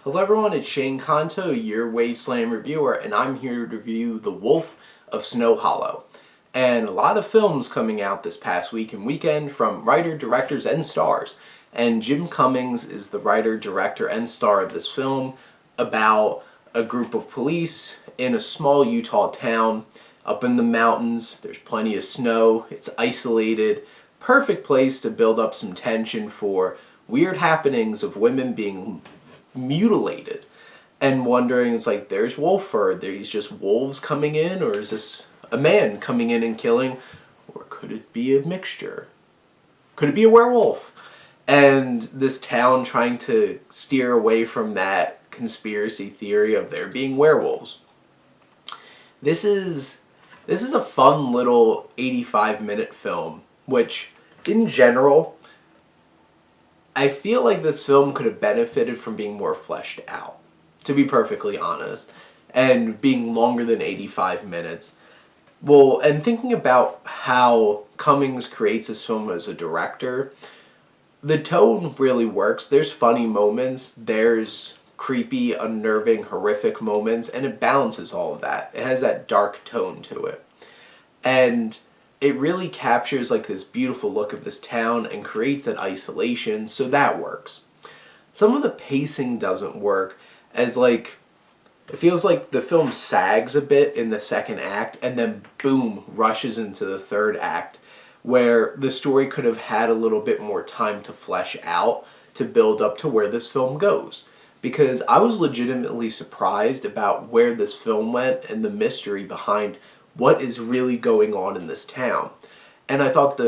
Hello everyone, it's Shane Kanto, your Wasteland reviewer, and I'm here to review The Wolf of Snow Hollow. And a lot of films coming out this past week and weekend from writer, directors, and stars. And Jim Cummings is the writer, director, and star of this film about a group of police in a small Utah town up in the mountains. There's plenty of snow, it's isolated, perfect place to build up some tension for weird happenings of women being mutilated and wondering, it's like, there's wolf, or there's just wolves coming in, or is this a man coming in and killing, or could it be a mixture? Could it be a werewolf? And this town trying to steer away from that conspiracy theory of there being werewolves. This is a fun little 85-minute film, which in general I feel like this film could have benefited from being more fleshed out, to be perfectly honest, and being longer than 85 minutes. Well, and thinking about how Cummings creates this film as a director, the tone really works. There's funny moments, there's creepy, unnerving, horrific moments, and it balances all of that. It has that dark tone to it. And it really captures like this beautiful look of this town and creates that isolation, so that works. Some of the pacing doesn't work, as like it feels like the film sags a bit in the second act and then boom, rushes into the third act, where the story could have had a little bit more time to flesh out to build up to where this film goes. Because I was legitimately surprised about where this film went and the mystery behind what is really going on in this town. And I thought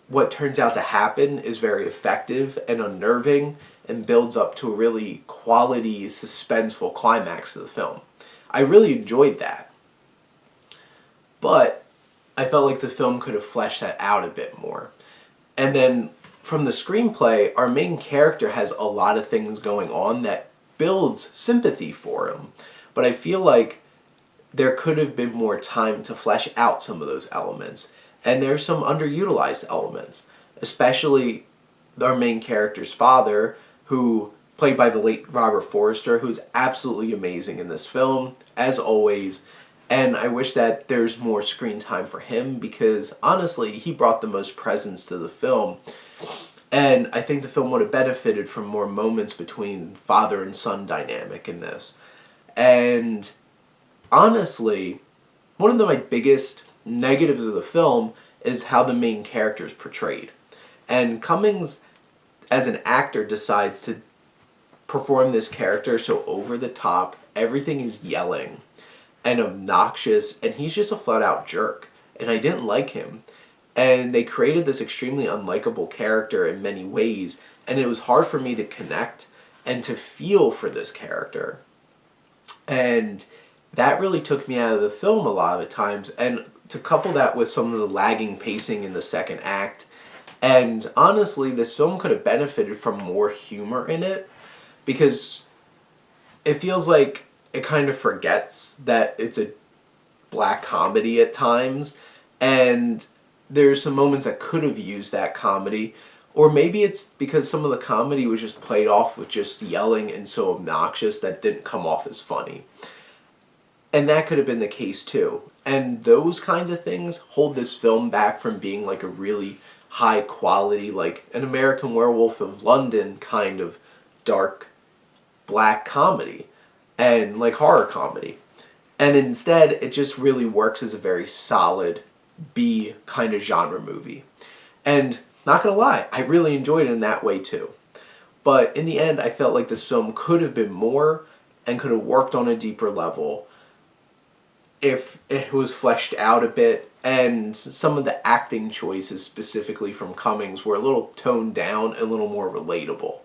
what turns out to happen is very effective and unnerving and builds up to a really quality, suspenseful climax of the film. I really enjoyed that. But I felt like the film could have fleshed that out a bit more. And then from the screenplay, our main character has a lot of things going on that builds sympathy for him. But I feel like there could have been more time to flesh out some of those elements. And there's some underutilized elements, especially our main character's father, who played by the late Robert Forster, who's absolutely amazing in this film, as always. And I wish that there's more screen time for him, because honestly, he brought the most presence to the film. And I think the film would have benefited from more moments between father and son dynamic in this. And honestly, one of my biggest negatives of the film is how the main character is portrayed. And Cummings, as an actor, decides to perform this character so over the top, everything is yelling and obnoxious, and he's just a flat-out jerk. And I didn't like him. And they created this extremely unlikable character in many ways, and it was hard for me to connect and to feel for this character. And that really took me out of the film a lot of the times, and to couple that with some of the lagging pacing in the second act. And honestly, this film could have benefited from more humor in it, because it feels like it kind of forgets that it's a black comedy at times, and there's some moments that could have used that comedy. Or maybe it's because some of the comedy was just played off with just yelling and so obnoxious that didn't come off as funny. And that could have been the case too. And those kinds of things hold this film back from being like a really high quality, like an American Werewolf of London kind of dark black comedy and like horror comedy. And instead, it just really works as a very solid B kind of genre movie. And not gonna lie, I really enjoyed it in that way too. But in the end, I felt like this film could have been more and could have worked on a deeper level if it was fleshed out a bit, and some of the acting choices specifically from Cummings were a little toned down and a little more relatable.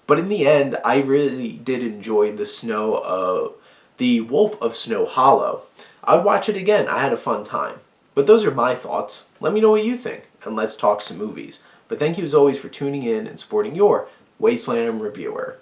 But in the end, I really did enjoy the Wolf of Snow Hollow. I'd watch it again. I had a fun time. But those are my thoughts. Let me know what you think, and let's talk some movies. But thank you as always for tuning in and supporting your Wasteland reviewer.